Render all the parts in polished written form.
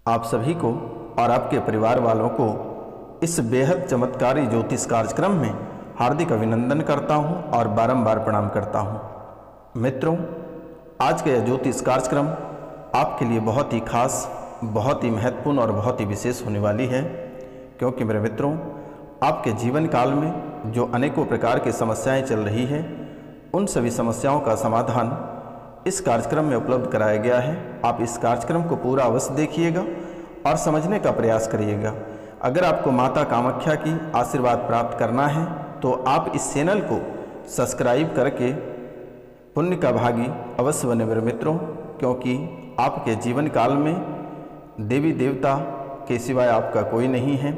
आप सभी को और आपके परिवार वालों को इस बेहद चमत्कारी ज्योतिष कार्यक्रम में हार्दिक अभिनंदन करता हूं और बारंबार प्रणाम करता हूं। मित्रों, आज का यह ज्योतिष कार्यक्रम आपके लिए बहुत ही खास, बहुत ही महत्वपूर्ण और बहुत ही विशेष होने वाली है, क्योंकि मेरे मित्रों, आपके जीवन काल में जो अनेकों प्रकार की समस्याएं चल रही है, उन सभी समस्याओं का समाधान इस कार्यक्रम में उपलब्ध कराया गया है। आप इस कार्यक्रम को पूरा अवश्य देखिएगा और समझने का प्रयास करिएगा। अगर आपको माता कामाख्या की आशीर्वाद प्राप्त करना है तो आप इस चैनल को सब्सक्राइब करके पुण्य का भागी अवश्य बने मेरे मित्रों, क्योंकि आपके जीवन काल में देवी देवता के सिवाय आपका कोई नहीं है।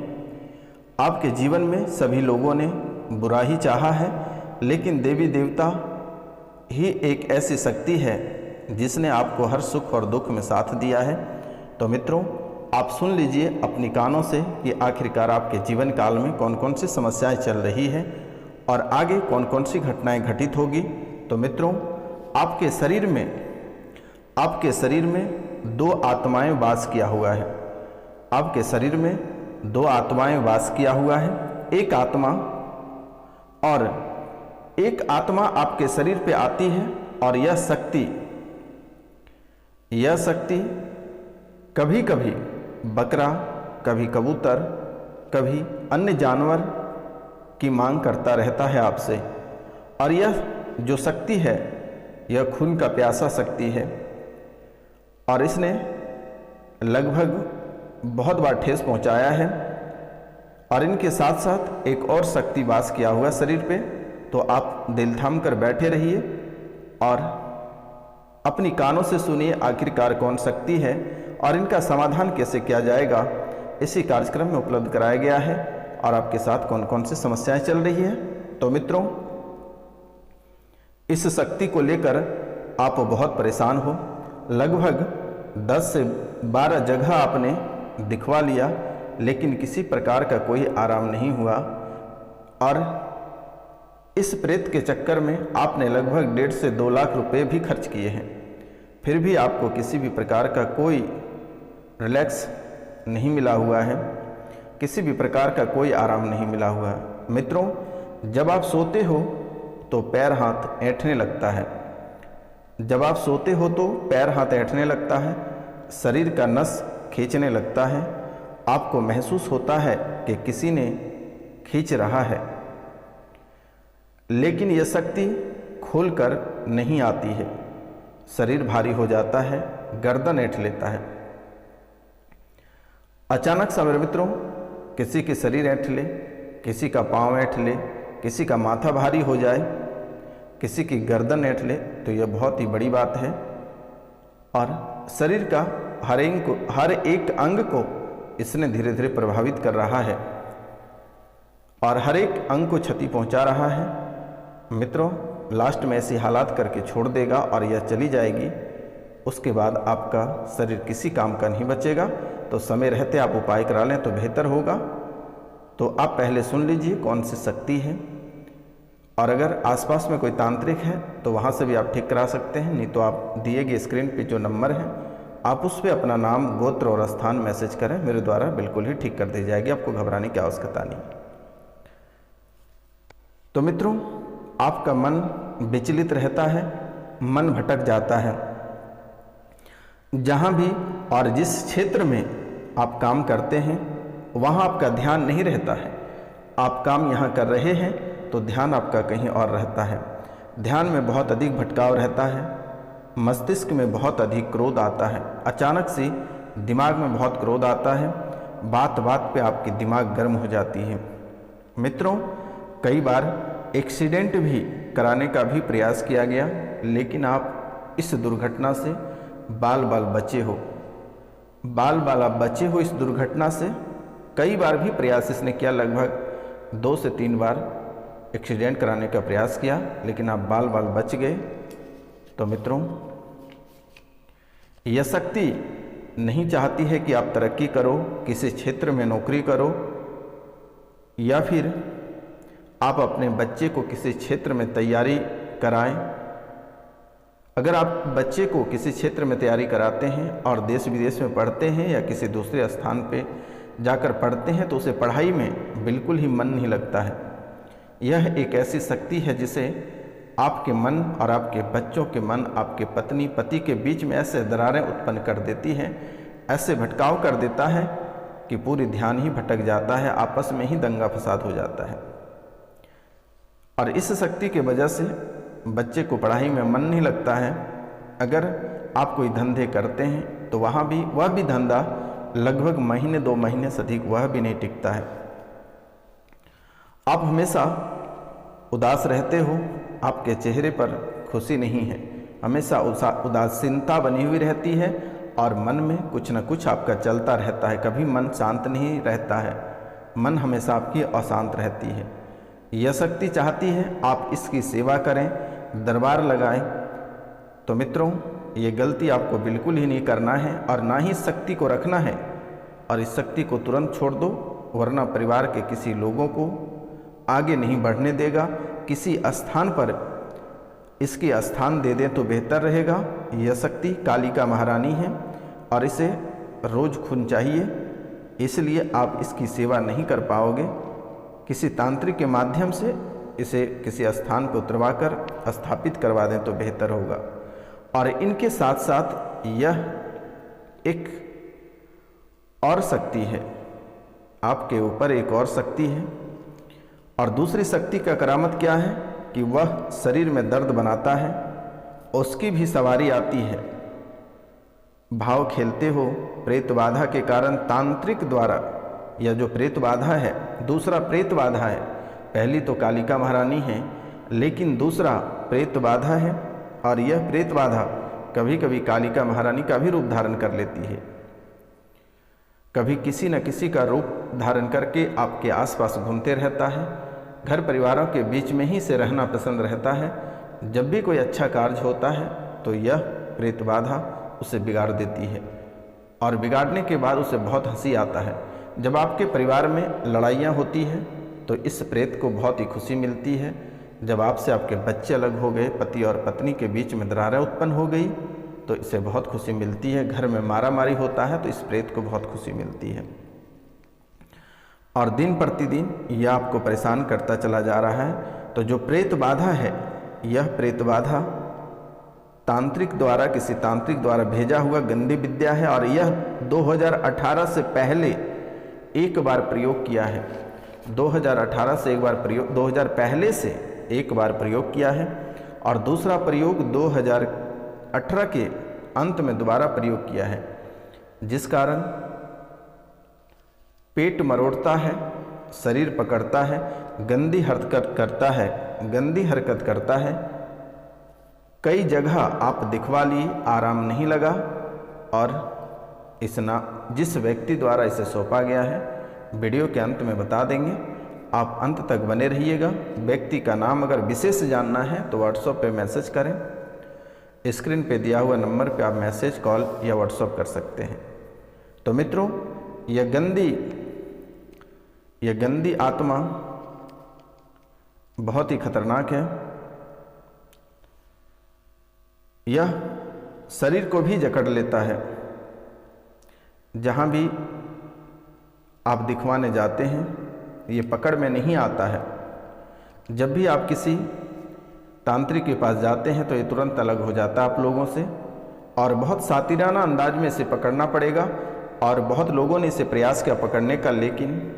आपके जीवन में सभी लोगों ने बुरा ही चाहा है, लेकिन देवी देवता ही एक ऐसी शक्ति है जिसने आपको हर सुख और दुख में साथ दिया है। तो मित्रों, आप सुन लीजिए अपनी कानों से कि आखिरकार आपके जीवन काल में कौन कौन सी समस्याएं चल रही है और आगे कौन कौन सी घटनाएं घटित होगी। तो मित्रों, आपके शरीर में दो आत्माएं वास किया हुआ है। आपके शरीर में दो आत्माएं वास किया हुआ है। एक आत्मा आपके शरीर पे आती है और यह शक्ति कभी कभी बकरा, कभी कबूतर, कभी अन्य जानवर की मांग करता रहता है आपसे। और यह जो शक्ति है, यह खून का प्यासा शक्ति है और इसने लगभग बहुत बार ठेस पहुंचाया है। और इनके साथ साथ एक और शक्ति वास किया हुआ शरीर पे। तो आप दिल थाम कर बैठे रहिए और अपनी कानों से सुनिए आखिरकार कौन शक्ति है और इनका समाधान कैसे किया जाएगा। इसी कार्यक्रम में उपलब्ध कराया गया है और आपके साथ कौन कौन सी समस्याएं चल रही है। तो मित्रों, इस शक्ति को लेकर आप बहुत परेशान हो। लगभग 10 से 12 जगह आपने दिखवा लिया, लेकिन किसी प्रकार का कोई आराम नहीं हुआ। और इस प्रेत के चक्कर में आपने लगभग 1.5 से 2 लाख रुपए भी खर्च किए हैं, फिर भी आपको किसी भी प्रकार का कोई रिलैक्स नहीं मिला हुआ है, किसी भी प्रकार का कोई आराम नहीं मिला हुआ है। मित्रों, जब आप सोते हो तो पैर हाथ ऐंठने लगता है। जब आप सोते हो तो पैर हाथ ऐंठने लगता है, शरीर का नस खींचने लगता है। आपको महसूस होता है कि किसी ने खींच रहा है, लेकिन यह शक्ति खोलकर नहीं आती है। शरीर भारी हो जाता है, गर्दन ऐंठ लेता है। अचानक से मेरे मित्रों, किसी के शरीर ऐंठ ले, किसी का पांव ऐंठ ले, किसी का माथा भारी हो जाए, किसी की गर्दन ऐंठ ले, तो यह बहुत ही बड़ी बात है। और शरीर का हर एक अंग को इसने धीरे धीरे प्रभावित कर रहा है और हर एक अंग को क्षति पहुंचा रहा है। मित्रों, लास्ट में ऐसी हालात करके छोड़ देगा और यह चली जाएगी। उसके बाद आपका शरीर किसी काम का नहीं बचेगा। तो समय रहते आप उपाय करा लें तो बेहतर होगा। तो आप पहले सुन लीजिए कौन सी शक्ति है, और अगर आसपास में कोई तांत्रिक है तो वहाँ से भी आप ठीक करा सकते हैं। नहीं तो आप दिए गए स्क्रीन पे जो नंबर है, आप उस पर अपना नाम, गोत्र और स्थान मैसेज करें, मेरे द्वारा बिल्कुल ही ठीक कर दी जाएगी। आपको घबराने की आवश्यकता नहीं। तो मित्रों, आपका मन विचलित रहता है, मन भटक जाता है। जहाँ भी और जिस क्षेत्र में आप काम करते हैं वहाँ आपका ध्यान नहीं रहता है। आप काम यहाँ कर रहे हैं तो ध्यान आपका कहीं और रहता है। ध्यान में बहुत अधिक भटकाव रहता है, मस्तिष्क में बहुत अधिक क्रोध आता है, अचानक से दिमाग में बहुत क्रोध आता है, बात बात पे आपकी दिमाग गर्म हो जाती है। मित्रों, कई बार एक्सीडेंट भी कराने का भी प्रयास किया गया, लेकिन आप इस दुर्घटना से बाल बाल बचे हो। आप बचे हो इस दुर्घटना से। कई बार भी प्रयास इसने किया, लगभग 2 से 3 बार एक्सीडेंट कराने का प्रयास किया, लेकिन आप बाल बाल बच गए। तो मित्रों, यह शक्ति नहीं चाहती है कि आप तरक्की करो, किसी क्षेत्र में नौकरी करो, या फिर आप अपने बच्चे को किसी क्षेत्र में तैयारी कराएं। अगर आप बच्चे को किसी क्षेत्र में तैयारी कराते हैं और देश विदेश में पढ़ते हैं या किसी दूसरे स्थान पे जाकर पढ़ते हैं तो उसे पढ़ाई में बिल्कुल ही मन नहीं लगता है। यह एक ऐसी शक्ति है जिसे आपके मन और आपके बच्चों के मन, आपके पत्नी पति के बीच में ऐसे दरारें उत्पन्न कर देती हैं, ऐसे भटकाव कर देता है कि पूरी ध्यान ही भटक जाता है, आपस में ही दंगा फसाद हो जाता है। और इस शक्ति की वजह से बच्चे को पढ़ाई में मन नहीं लगता है। अगर आप कोई धंधे करते हैं तो वह भी धंधा लगभग महीने 2 महीने से अधिक वह भी नहीं टिकता है। आप हमेशा उदास रहते हो, आपके चेहरे पर खुशी नहीं है, हमेशा उदासीनता बनी हुई रहती है और मन में कुछ न कुछ आपका चलता रहता है, कभी मन शांत नहीं रहता है, मन हमेशा आपकी अशांत रहती है। यह शक्ति चाहती है आप इसकी सेवा करें, दरबार लगाएं। तो मित्रों, ये गलती आपको बिल्कुल ही नहीं करना है और ना ही शक्ति को रखना है, और इस शक्ति को तुरंत छोड़ दो, वरना परिवार के किसी लोगों को आगे नहीं बढ़ने देगा। किसी स्थान पर इसकी स्थान दे दें तो बेहतर रहेगा। यह शक्ति कालिका महारानी है और इसे रोज खून चाहिए, इसलिए आप इसकी सेवा नहीं कर पाओगे। किसी तांत्रिक के माध्यम से इसे किसी स्थान पर उतरवा कर स्थापित करवा दें तो बेहतर होगा। और इनके साथ साथ यह एक और शक्ति है, आपके ऊपर एक और शक्ति है। और दूसरी शक्ति का करामत क्या है कि वह शरीर में दर्द बनाता है, उसकी भी सवारी आती है। भाव खेलते हो, प्रेत बाधा के कारण तांत्रिक द्वारा, यह जो प्रेत बाधा है, दूसरा प्रेत बाधा है। पहली तो कालिका महारानी है, लेकिन दूसरा प्रेत बाधा है। और यह प्रेत बाधा कभी कभी कालिका महारानी का भी रूप धारण कर लेती है, कभी किसी न किसी का रूप धारण करके आपके आसपास घूमते रहता है, घर परिवारों के बीच में ही से रहना पसंद रहता है। जब भी कोई अच्छा कार्य होता है तो यह प्रेत बाधा उसे बिगाड़ देती है, और बिगाड़ने के बाद उसे बहुत हंसी आता है। जब आपके परिवार में लड़ाइयाँ होती हैं तो इस प्रेत को बहुत ही खुशी मिलती है। जब आपसे आपके बच्चे अलग हो गए, पति और पत्नी के बीच में दरारें उत्पन्न हो गई, तो इसे बहुत खुशी मिलती है। घर में मारामारी होता है तो इस प्रेत को बहुत खुशी मिलती है। और दिन प्रतिदिन यह आपको परेशान करता चला जा रहा है। तो जो प्रेत बाधा है, यह प्रेत बाधा तांत्रिक द्वारा, किसी तांत्रिक द्वारा भेजा हुआ गंदी विद्या है। और यह 2018 से पहले एक बार प्रयोग किया है, 2018 से एक बार प्रयोग, 2000 पहले से एक बार प्रयोग किया है, और दूसरा प्रयोग 2018 के अंत में दोबारा प्रयोग किया है, जिस कारण पेट मरोड़ता है, शरीर पकड़ता है, गंदी हरकत करता है। कई जगह आप दिखवा लिए, आराम नहीं लगा, और जिस व्यक्ति द्वारा इसे सौंपा गया है वीडियो के अंत में बता देंगे, आप अंत तक बने रहिएगा। व्यक्ति का नाम अगर विशेष जानना है तो व्हाट्सएप पे मैसेज करें, स्क्रीन पे दिया हुआ नंबर पे आप मैसेज, कॉल या व्हाट्सएप कर सकते हैं। तो मित्रों, यह गंदी आत्मा बहुत ही खतरनाक है। यह शरीर को भी जकड़ लेता है। जहाँ भी आप दिखवाने जाते हैं ये पकड़ में नहीं आता है। जब भी आप किसी तांत्रिक के पास जाते हैं तो ये तुरंत अलग हो जाता है आप लोगों से, और बहुत सातिराना अंदाज में इसे पकड़ना पड़ेगा। और बहुत लोगों ने इसे प्रयास किया पकड़ने का, लेकिन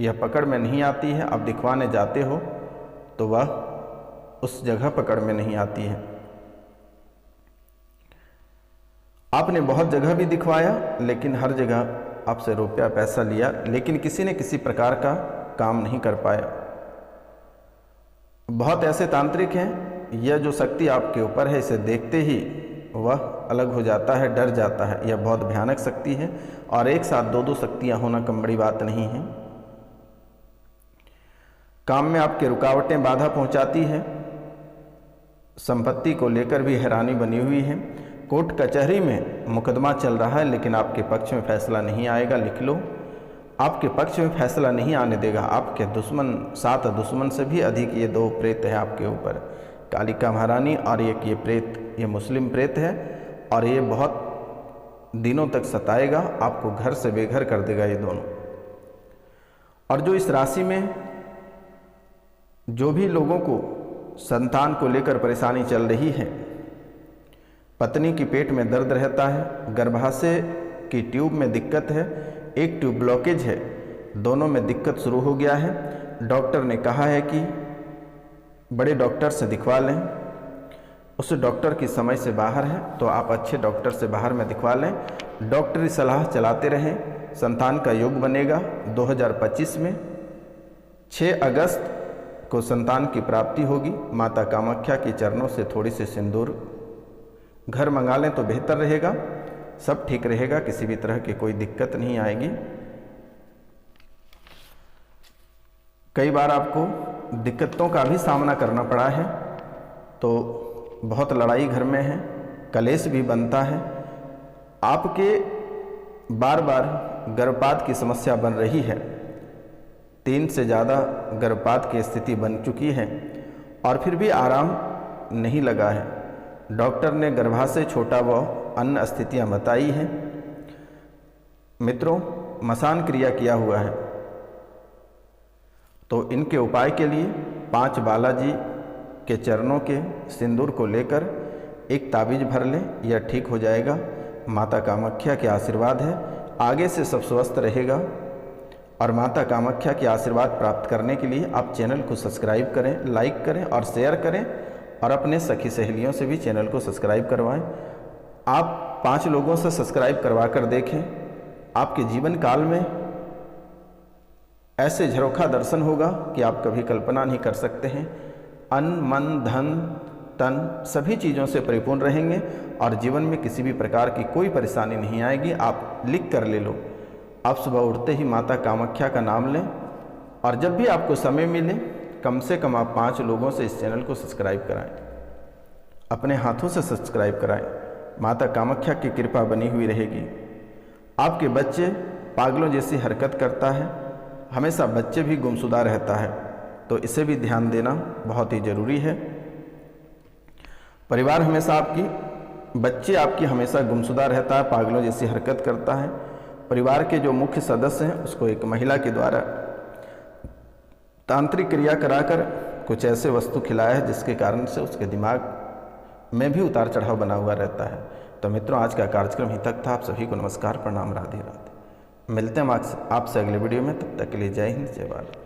यह पकड़ में नहीं आती है। आप दिखवाने जाते हो तो वह उस जगह पकड़ में नहीं आती है। आपने बहुत जगह भी दिखवाया, लेकिन हर जगह आपसे रुपया पैसा लिया, लेकिन किसी ने किसी प्रकार का काम नहीं कर पाया। बहुत ऐसे तांत्रिक हैं, यह जो शक्ति आपके ऊपर है इसे देखते ही वह अलग हो जाता है, डर जाता है। यह बहुत भयानक शक्ति है, और एक साथ 2-2 शक्तियां होना कम बड़ी बात नहीं है। काम में आपके रुकावटें बाधा पहुंचाती है, संपत्ति को लेकर भी हैरानी बनी हुई है। कोर्ट कचहरी में मुकदमा चल रहा है, लेकिन आपके पक्ष में फैसला नहीं आएगा। लिख लो, आपके पक्ष में फैसला नहीं आने देगा। आपके दुश्मन, 7 दुश्मन से भी अधिक ये 2 प्रेत है आपके ऊपर। कालिका महारानी, और एक ये प्रेत, ये मुस्लिम प्रेत है और ये बहुत दिनों तक सताएगा, आपको घर से बेघर कर देगा ये दोनों। और जो इस राशि में जो भी लोगों को संतान को लेकर परेशानी चल रही है, पत्नी की पेट में दर्द रहता है, गर्भाशय की ट्यूब में दिक्कत है, एक ट्यूब ब्लॉकेज है, दोनों में दिक्कत शुरू हो गया है, डॉक्टर ने कहा है कि बड़े डॉक्टर से दिखवा लें, उस डॉक्टर की समय से बाहर है तो आप अच्छे डॉक्टर से बाहर में दिखवा लें, डॉक्टरी सलाह चलाते रहें, संतान का योग बनेगा। 2025 में 6 अगस्त को संतान की प्राप्ति होगी। माता कामाख्या के चरणों से थोड़ी सी सिंदूर घर मंगा लें तो बेहतर रहेगा, सब ठीक रहेगा, किसी भी तरह की कोई दिक्कत नहीं आएगी। कई बार आपको दिक्कतों का भी सामना करना पड़ा है, तो बहुत लड़ाई घर में है, कलेश भी बनता है, आपके बार बार गर्भपात की समस्या बन रही है, 3 से ज़्यादा गर्भपात की स्थिति बन चुकी है और फिर भी आराम नहीं लगा है। डॉक्टर ने गर्भाशय छोटा व अन्य स्थितियां बताई हैं। मित्रों, मसान क्रिया किया हुआ है, तो इनके उपाय के लिए 5 बालाजी के चरणों के सिंदूर को लेकर एक ताबीज भर लें, यह ठीक हो जाएगा। माता कामाख्या के आशीर्वाद है, आगे से सब स्वस्थ रहेगा। और माता कामाख्या के आशीर्वाद प्राप्त करने के लिए आप चैनल को सब्सक्राइब करें, लाइक करें और शेयर करें, और अपने सखी सहेलियों से भी चैनल को सब्सक्राइब करवाएं। आप 5 लोगों से सब्सक्राइब करवा कर देखें, आपके जीवन काल में ऐसे झरोखा दर्शन होगा कि आप कभी कल्पना नहीं कर सकते हैं। अन्न, मन, धन, तन सभी चीज़ों से परिपूर्ण रहेंगे और जीवन में किसी भी प्रकार की कोई परेशानी नहीं आएगी। आप लिख कर ले लो, आप सुबह उठते ही माता कामाख्या का नाम लें, और जब भी आपको समय मिले कम से कम आप 5 लोगों से इस चैनल को सब्सक्राइब कराएं, अपने हाथों से सब्सक्राइब कराएं। माता कामाख्या की कृपा बनी हुई रहेगी। आपके बच्चे पागलों जैसी हरकत करता है, हमेशा बच्चे भी गुमशुदा रहता है, तो इसे भी ध्यान देना बहुत ही ज़रूरी है। परिवार हमेशा बच्चे आपकी हमेशा गुमशुदा रहता है, पागलों जैसी हरकत करता है। परिवार के जो मुख्य सदस्य हैं उसको एक महिला के द्वारा तांत्रिक क्रिया कराकर कुछ ऐसे वस्तु खिलाया है जिसके कारण से उसके दिमाग में भी उतार चढ़ाव बना हुआ रहता है। तो मित्रों, आज का कार्यक्रम ही तक था। आप सभी को नमस्कार, प्रणाम, राधे राधे। मिलते हैं आपसे अगले वीडियो में, तब तक के लिए जय हिंद, जय भारत।